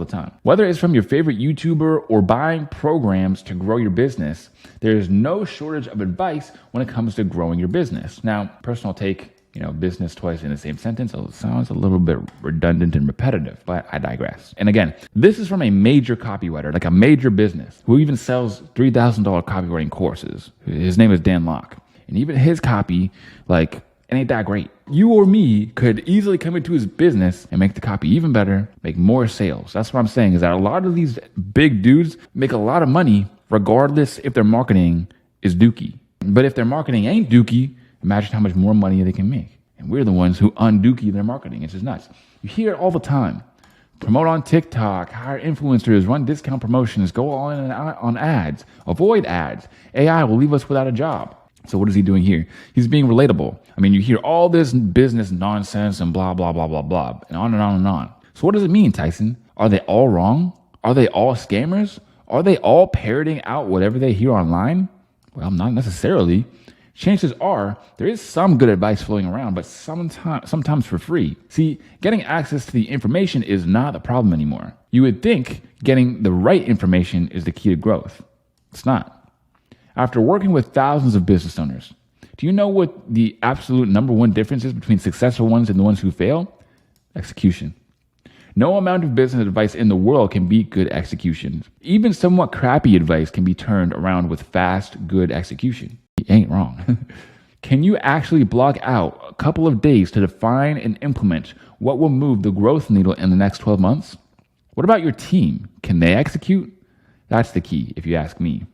the time. Whether it's from your favorite YouTuber or buying programs to grow your business, there is no shortage of advice when it comes to growing your business. Now, personal take, business twice in the same sentence, it sounds a little bit redundant and repetitive, but I digress. And again, this is from a major copywriter, like a major business, who even sells $3,000 copywriting courses. His name is Dan Locke. And even his copy, it ain't that great. You or me could easily come into his business and make the copy even better, make more sales. That's what I'm saying, is that a lot of these big dudes make a lot of money regardless if their marketing is dookie. But if their marketing ain't dookie, imagine how much more money they can make. And we're the ones who undookie their marketing. It's just nuts. You hear it all the time. Promote on TikTok, hire influencers, run discount promotions, go all in and out on ads, avoid ads. AI will leave us without a job. So what is he doing here? He's being relatable. I mean, you hear all this business nonsense and blah, blah, blah, blah, blah, and on and on and on. So what does it mean, Tyson? Are they all wrong? Are they all scammers? Are they all parroting out whatever they hear online? Well, not necessarily. Chances are there is some good advice flowing around, but sometimes for free. See, getting access to the information is not the problem anymore. You would think getting the right information is the key to growth. It's not. After working with thousands of business owners, do you know what the absolute number one difference is between successful ones and the ones who fail? Execution. No amount of business advice in the world can beat good execution. Even somewhat crappy advice can be turned around with fast, good execution. He ain't wrong. Can you actually block out a couple of days to define and implement what will move the growth needle in the next 12 months? What about your team? Can they execute? That's the key, if you ask me.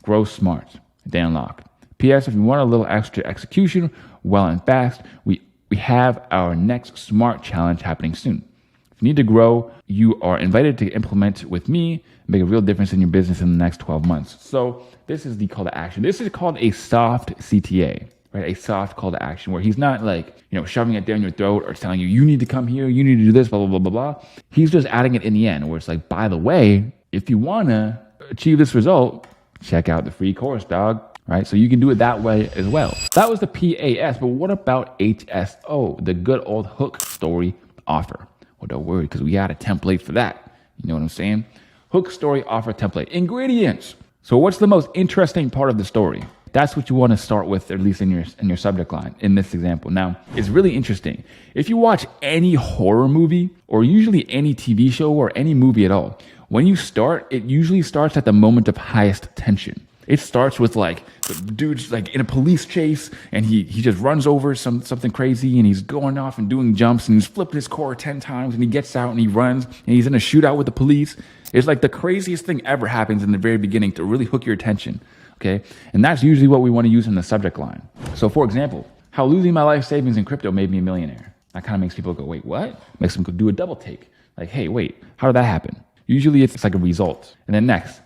Grow smart. Dan Locke. P.S. If you want a little extra execution, well and fast, we have our next SMART challenge happening soon. If you need to grow, you are invited to implement with me, make a real difference in your business in the next 12 months. So this is the call to action. This is called a soft CTA, right? A soft call to action where he's not shoving it down your throat or telling you need to come here, you need to do this, blah, blah, blah, blah, blah. He's just adding it in the end where it's like, by the way, if you want to achieve this result, check out the free course, dog. Right? So you can do it that way as well. That was the PAS, but what about HSO, the good old hook story offer? Well, don't worry, because we got a template for that. You know what I'm saying? Hook story offer template. Ingredients. So what's the most interesting part of the story? That's what you want to start with, at least in your subject line, in this example. Now, it's really interesting. If you watch any horror movie, or usually any TV show or any movie at all, when you start, it usually starts at the moment of highest tension. It starts with the dude's in a police chase and he just runs over something crazy and he's going off and doing jumps and he's flipping his car 10 times and he gets out and he runs and he's in a shootout with the police. It's like the craziest thing ever happens in the very beginning to really hook your attention. Okay. And that's usually what we want to use in the subject line. So for example, how losing my life savings in crypto made me a millionaire. That kind of makes people go, wait, what? Makes them do a double take. Like, hey, wait, how did that happen? Usually it's like a result. And then next,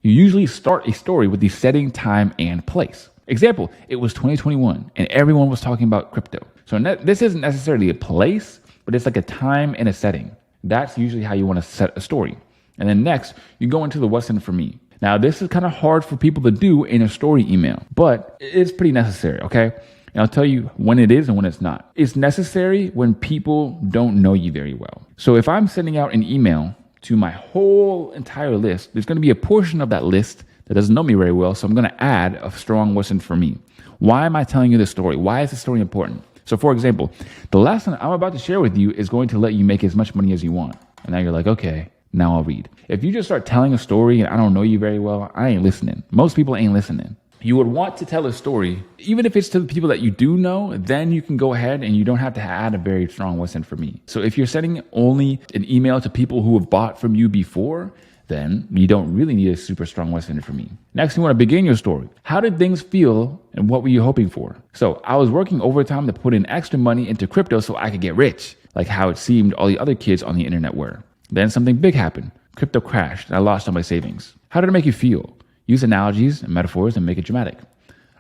you usually start a story with the setting, time, and place. Example, it was 2021 and everyone was talking about crypto. So this isn't necessarily a place, but it's like a time and a setting. That's usually how you want to set a story. And then next, you go into the what's in it for me. Now, this is kind of hard for people to do in a story email, but it's pretty necessary, okay? And I'll tell you when it is and when it's not. It's necessary when people don't know you very well. So if I'm sending out an email to my whole entire list, there's going to be a portion of that list that doesn't know me very well. So I'm going to add a strong what's in for me. Why am I telling you this story? Why is this story important? So for example, the lesson I'm about to share with you is going to let you make as much money as you want. And now you're like, okay, now I'll read. If you just start telling a story and I don't know you very well, I ain't listening. Most people ain't listening. You would want to tell a story, even if it's to the people that you do know, then you can go ahead and you don't have to add a very strong what's in for me. So if you're sending only an email to people who have bought from you before, then you don't really need a super strong what's in it for me. Next, you want to begin your story. How did things feel and what were you hoping for? So I was working overtime to put in extra money into crypto so I could get rich, like how it seemed all the other kids on the internet were. Then something big happened. Crypto crashed and I lost all my savings. How did it make you feel? Use analogies and metaphors and make it dramatic.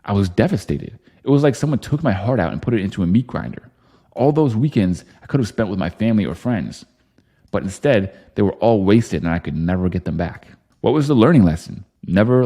I was devastated. It was like someone took my heart out and put it into a meat grinder. All those weekends I could have spent with my family or friends, but instead they were all wasted and I could never get them back. What was the learning lesson? Never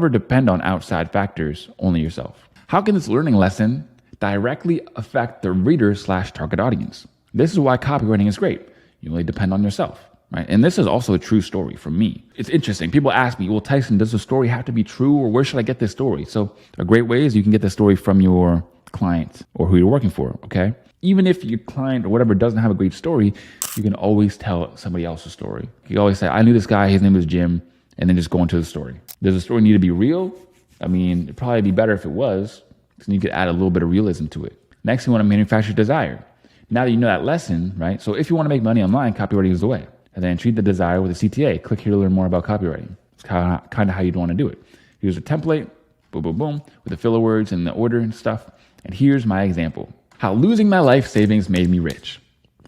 depend on outside factors, only yourself. How can this learning lesson directly affect the reader/target audience? This is why copywriting is great. You only depend on yourself, right? And this is also a true story for me. It's interesting. People ask me, well, Tyson, does the story have to be true, or where should I get this story? So a great way is you can get the story from your client or who you're working for, okay? Even if your client or whatever doesn't have a great story, you can always tell somebody else's story. You can always say, I knew this guy, his name was Jim, and then just go into the story. Does the story need to be real? I mean, it'd probably be better if it was, because you could add a little bit of realism to it. Next, you want to manufacture desire. Now that you know that lesson, right? So if you want to make money online, copywriting is the way. And then treat the desire with a CTA. Click here to learn more about copywriting. It's kind of how you'd want to do it. Here's a template, boom, boom, boom, with the filler words and the order and stuff. And here's my example. How losing my life savings made me rich.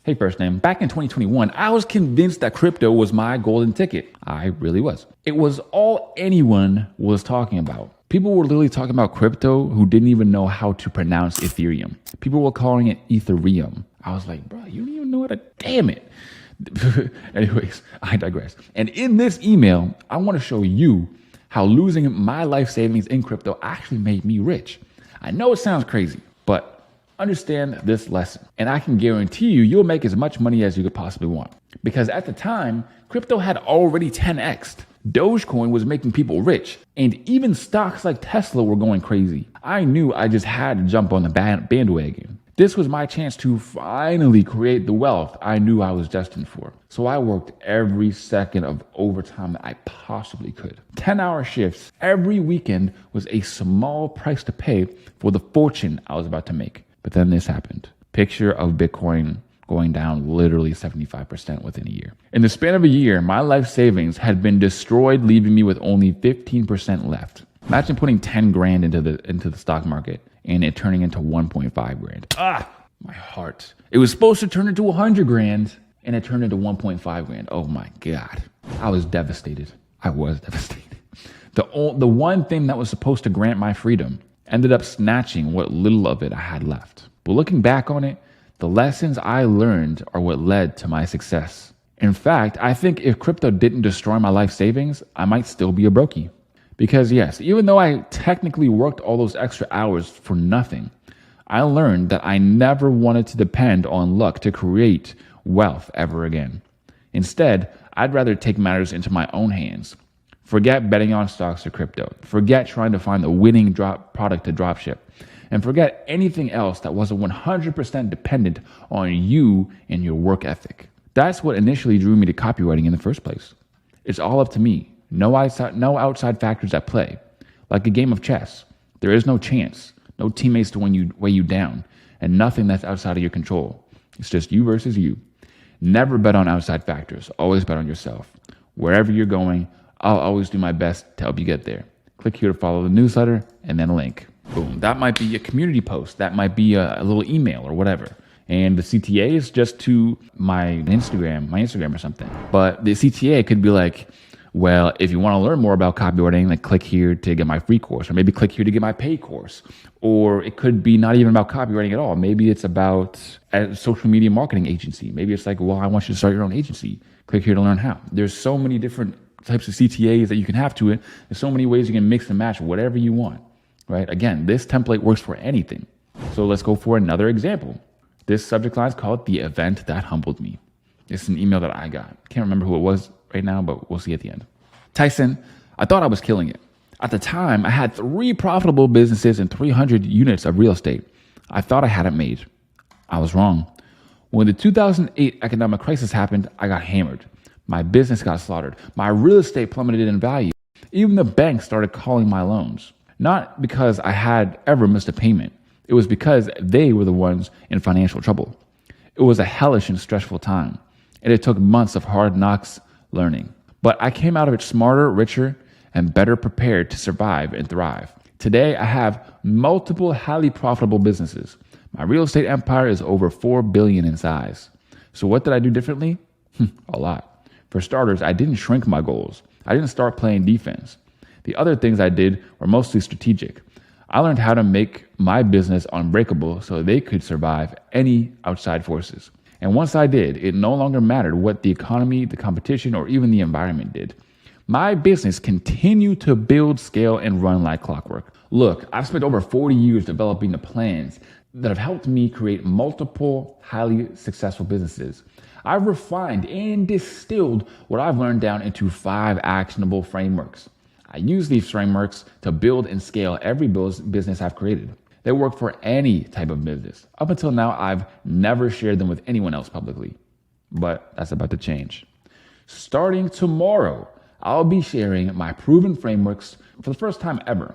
Hey, first name. Back in 2021, I was convinced that crypto was my golden ticket. I really was. It was all anyone was talking about. People were literally talking about crypto who didn't even know how to pronounce Ethereum. People were calling it Ethereum. I was like, bro, you don't even know how to, damn it. Anyways, I digress. And in this email, I want to show you how losing my life savings in crypto actually made me rich. I know it sounds crazy, but understand this lesson. And I can guarantee you, you'll make as much money as you could possibly want. Because at the time, crypto had already 10x'd. Dogecoin was making people rich, and even stocks like Tesla were going crazy. I knew I just had to jump on the bandwagon. This was my chance to finally create the wealth I knew I was destined for. So I worked every second of overtime that I possibly could. 10-hour shifts every weekend was a small price to pay for the fortune I was about to make. But then this happened. Picture of Bitcoin going down literally 75% within a year. In the span of a year, my life savings had been destroyed, leaving me with only 15% left. Imagine putting 10 grand into the stock market and it turning into 1.5 grand. My heart. It was supposed to turn into 100 grand and it turned into 1.5 grand. Oh my God. I was devastated. I was devastated. The one thing that was supposed to grant my freedom ended up snatching what little of it I had left. But looking back on it, the lessons I learned are what led to my success. In fact, I think if crypto didn't destroy my life savings, I might still be a brokey. Because yes, even though I technically worked all those extra hours for nothing, I learned that I never wanted to depend on luck to create wealth ever again. Instead, I'd rather take matters into my own hands. Forget betting on stocks or crypto. Forget trying to find the winning product to dropship. And forget anything else that wasn't 100% dependent on you and your work ethic. That's what initially drew me to copywriting in the first place. It's all up to me. No outside factors at play. Like a game of chess, there is no chance, no teammates to weigh you down, and nothing that's outside of your control. It's just you versus you. Never bet on outside factors. Always bet on yourself. Wherever you're going, I'll always do my best to help you get there. Click here to follow the newsletter and then a link. Boom. That might be a community post. That might be a little email or whatever. And the CTA is just to my Instagram or something. But the CTA could be like, well, if you want to learn more about copywriting, like click here to get my free course, or maybe click here to get my paid course. Or it could be not even about copywriting at all. Maybe it's about a social media marketing agency. Maybe it's like, well, I want you to start your own agency. Click here to learn how. There's so many different types of CTAs that you can have to it. There's so many ways you can mix and match whatever you want, right? Again, this template works for anything. So let's go for another example. This subject line is called The Event That Humbled Me. It's an email that I got. Can't remember who it was right now, but we'll see at the end. Tyson, I thought I was killing it. At the time, I had 3 profitable businesses and 300 units of real estate. I thought I had it made. I was wrong. When the 2008 economic crisis happened, I got hammered. My business got slaughtered. My real estate plummeted in value. Even the bank started calling my loans. Not because I had ever missed a payment. It was because they were the ones in financial trouble. It was a hellish and stressful time, and it took months of hard knocks learning. But I came out of it smarter, richer, and better prepared to survive and thrive. Today, I have multiple highly profitable businesses. My real estate empire is over $4 billion in size. So what did I do differently? A lot. For starters, I didn't shrink my goals. I didn't start playing defense. The other things I did were mostly strategic. I learned how to make my business unbreakable so they could survive any outside forces. And once I did, it no longer mattered what the economy, the competition, or even the environment did. My business continued to build, scale, and run like clockwork. Look, I've spent over 40 years developing the plans that have helped me create multiple highly successful businesses. I've refined and distilled what I've learned down into 5 actionable frameworks. I use these frameworks to build and scale every business I've created. They work for any type of business. Up until now, I've never shared them with anyone else publicly, but that's about to change. Starting tomorrow, I'll be sharing my proven frameworks for the first time ever.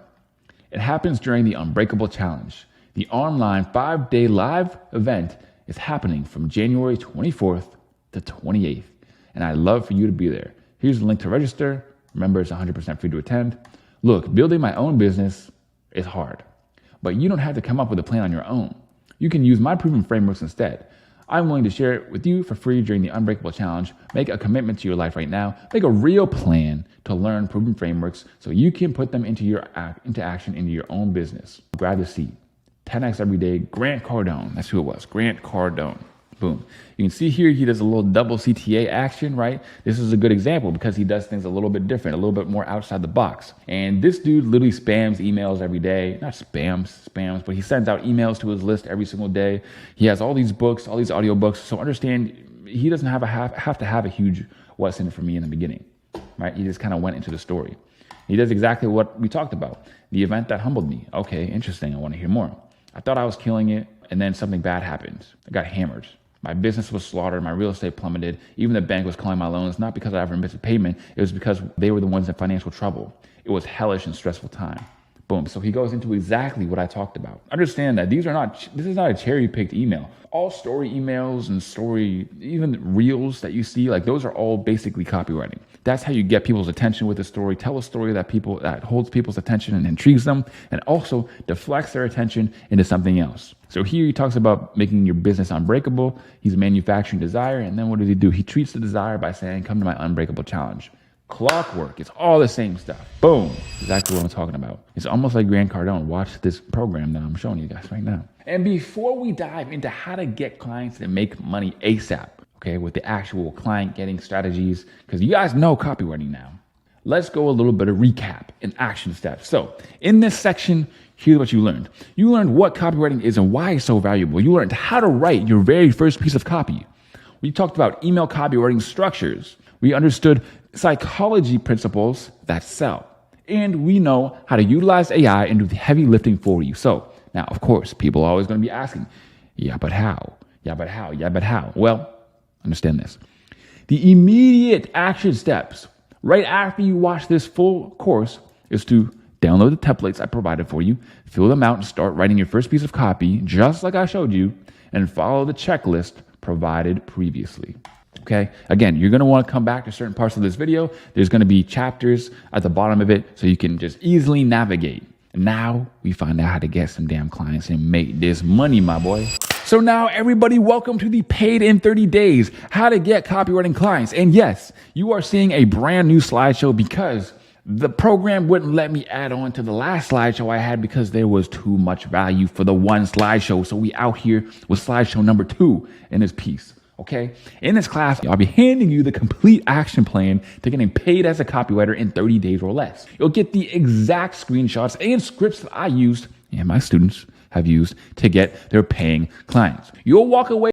It happens during the Unbreakable Challenge. The online 5-day live event is happening from January 24th to 28th, and I'd love for you to be there. Here's the link to register. Remember, it's 100% free to attend. Look, building my own business is hard, but you don't have to come up with a plan on your own. You can use my proven frameworks instead. I'm willing to share it with you for free during the Unbreakable Challenge. Make a commitment to your life right now. Make a real plan to learn proven frameworks so you can put them into action into your own business. Grab the seat. 10x every day. Grant Cardone. That's who it was. Grant Cardone. Boom. You can see here he does a little double CTA action, right? This is a good example because he does things a little bit different, a little bit more outside the box. And this dude literally spams emails every day. Not spams, but he sends out emails to his list every single day. He has all these books, all these audio books. So understand, he doesn't have to have a huge what's in it for me in the beginning, right? He just kind of went into the story. He does exactly what we talked about. The event that humbled me. Okay, interesting. I want to hear more. I thought I was killing it, and then something bad happened. I got hammered. My business was slaughtered. My real estate plummeted. Even the bank was calling my loans, not because I ever missed a payment. It was because they were the ones in financial trouble. It was hellish and stressful time. Boom. So he goes into exactly what I talked about. Understand that this is not a cherry-picked email. All story emails and even reels that you see, like those are all basically copywriting. That's how you get people's attention with a story. Tell a story that holds people's attention and intrigues them, and also deflects their attention into something else. So here he talks about making your business unbreakable. He's manufacturing desire. And then what does he do? He treats the desire by saying, come to my Unbreakable Challenge. Clockwork. It's all the same stuff. Boom. Exactly what I'm talking about. It's almost like Grant Cardone. Watch this program that I'm showing you guys right now. And before we dive into how to get clients to make money ASAP, okay, with the actual client getting strategies, because you guys know copywriting now, let's go a little bit of recap and action steps. So in this section, here's what you learned. You learned what copywriting is and why it's so valuable. You learned how to write your very first piece of copy. We talked about email copywriting structures. We understood psychology principles that sell. And we know how to utilize AI and do the heavy lifting for you. So now, of course, people are always going to be asking, yeah, but how? Yeah, but how? Yeah, but how? Well, understand this. The immediate action steps right after you watch this full course is to download the templates I provided for you, fill them out, and start writing your first piece of copy, just like I showed you, and follow the checklist provided previously. Okay. Again, you're going to want to come back to certain parts of this video. There's going to be chapters at the bottom of it so you can just easily navigate. And now we find out how to get some damn clients and make this money, my boy. So now everybody, welcome to the Paid in 30 Days, how to get copywriting clients. And yes, you are seeing a brand new slideshow because the program wouldn't let me add on to the last slideshow I had because there was too much value for the one slideshow. So we out here with slideshow number 2 in this piece. Okay. In this class, I'll be handing you the complete action plan to getting paid as a copywriter in 30 days or less. You'll get the exact screenshots and scripts that I used and my students have used to get their paying clients. You'll walk away